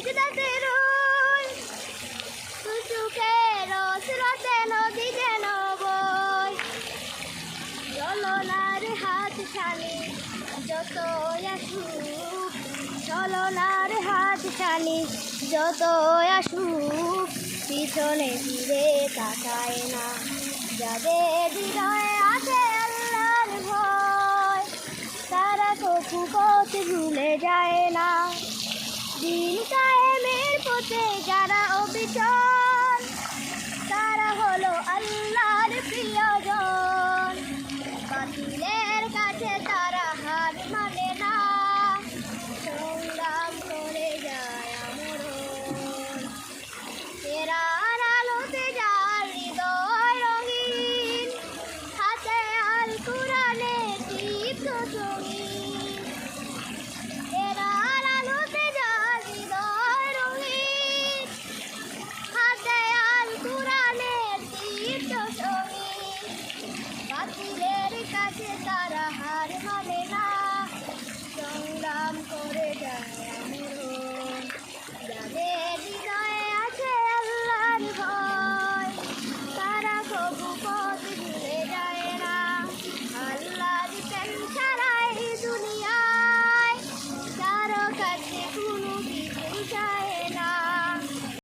সিজদাতে রই সুখের স্রোতে নদী যেন বই চলনার হাত ছানি যত আসুক চলনার হাত ছানি যত আসুক পিছনে ফিরে তাকায় না যাদের হৃদয়ে আছে আল্লাহর ভয় তারা কখু পথ ভুলে যায় না দিন কায়েমের পথে যারা অবিচল তারা হলো আল্লাহ